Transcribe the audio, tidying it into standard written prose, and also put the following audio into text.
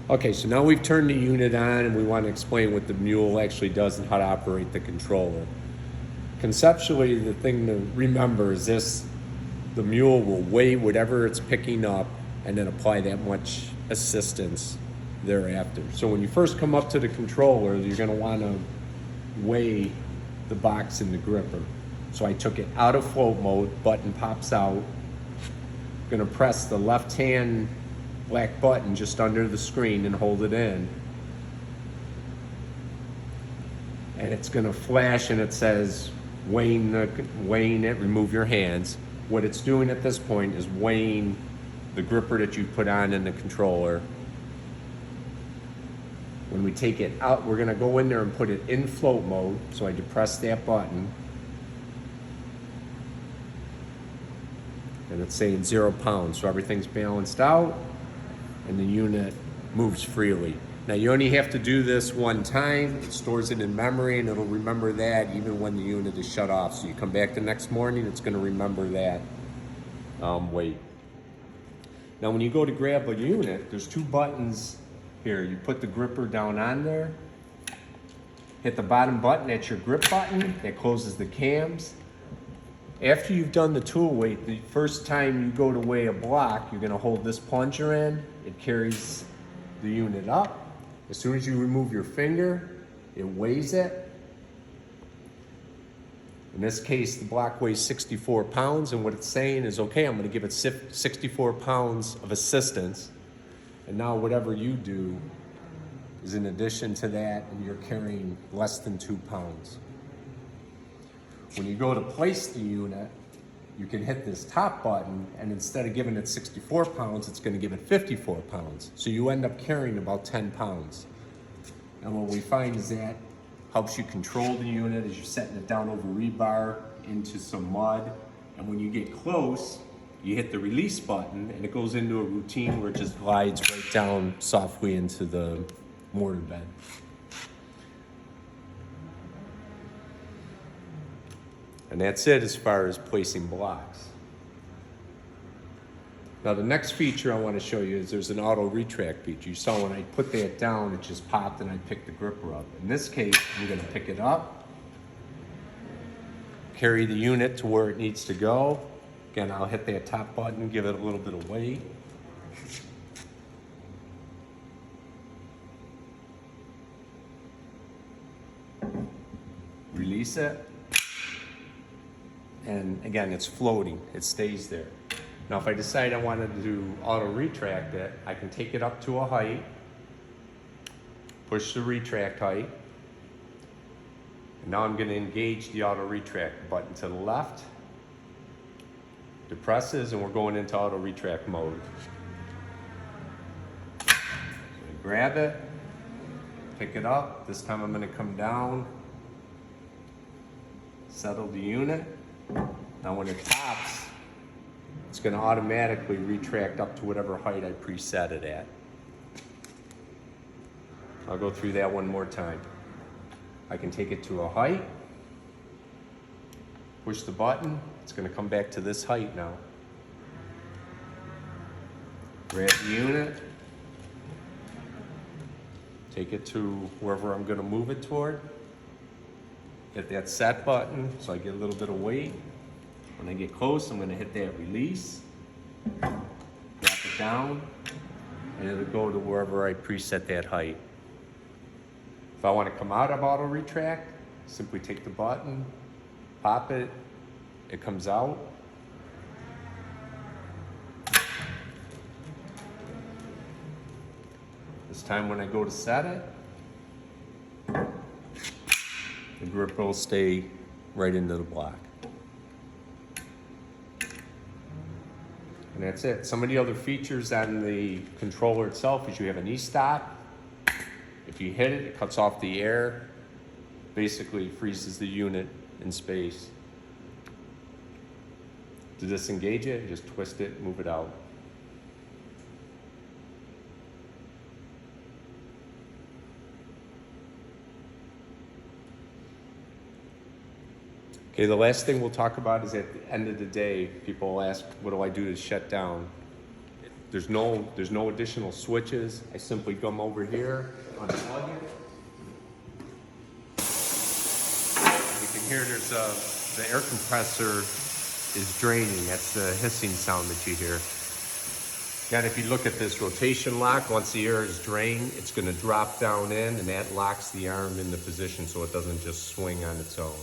Okay, so now we've turned the unit on and we want to explain what the MULE actually does and how to operate the controller. Conceptually, the thing to remember is this: the MULE will weigh whatever it's picking up and then apply that much assistance thereafter. So when you first come up to the controller, you're going to want to weigh the box in the gripper. So I took it out of float mode, button pops out. I'm going to press the left hand black button just under the screen and hold it in. And it's going to flash and it says weighing it, remove your hands. What it's doing at this point is weighing the gripper that you put on in the controller. When we take it out, we're going to go in there and put it in float mode. So I depress that button. And it's saying 0 pounds. So everything's balanced out and the unit moves freely. Now you only have to do this one time. It stores it in memory and it'll remember that even when the unit is shut off. So you come back the next morning, it's going to remember that weight. Now when you go to grab a unit, there's 2 buttons here. You put the gripper down on there, hit the bottom button, that's your grip button, that closes the cams. After you've done the tool weight, the first time you go to weigh a block, you're going to hold this plunger in. It carries the unit up. As soon as you remove your finger, it weighs it. In this case, the block weighs 64 pounds, and what it's saying is, okay, I'm going to give it 64 pounds of assistance, and now whatever you do is in addition to that, and you're carrying less than 2 pounds. When you go to place the unit, you can hit this top button, and instead of giving it 64 pounds, it's going to give it 54 pounds. So you end up carrying about 10 pounds. And what we find is that helps you control the unit as you're setting it down over rebar into some mud. And when you get close, you hit the release button, and it goes into a routine where it just glides right down softly into the mortar bed. And that's it as far as placing blocks. Now the next feature I want to show you is there's an auto retract feature. You saw when I put that down, it just popped and I picked the gripper up. In this case, I'm going to pick it up, carry the unit to where it needs to go. Again, I'll hit that top button, give it a little bit of weight. Release it. And again, it's floating, it stays there. Now if I decide I wanted to auto retract it, I can take it up to a height, push the retract height, and now I'm going to engage the auto retract button to the left, depresses, and we're going into auto retract mode. So I grab it, pick it up, this time I'm going to come down, settle the unit. Now when it pops, it's going to automatically retract up to whatever height I preset it at. I'll go through that one more time. I can take it to a height, push the button, it's going to come back to this height now. Grab the unit, take it to wherever I'm going to move it toward. Hit that set button so I get a little bit of weight. When I get close, I'm going to hit that release, drop it down, and it'll go to wherever I preset that height. If I want to come out of auto retract, simply take the button, pop it, it comes out. This time when I go to set it, the grip will stay right into the block. And that's it. Some of the other features on the controller itself is you have an e-stop. If you hit it, it cuts off the air, basically freezes the unit in space. To disengage it, just twist it, move it out. Okay, the last thing we'll talk about is at the end of the day, people will ask, what do I do to shut down? There's no additional switches. I simply come over here, unplug it. You can hear the air compressor is draining. That's the hissing sound that you hear. And if you look at this rotation lock, once the air is drained, it's going to drop down in, and that locks the arm into position so it doesn't just swing on its own.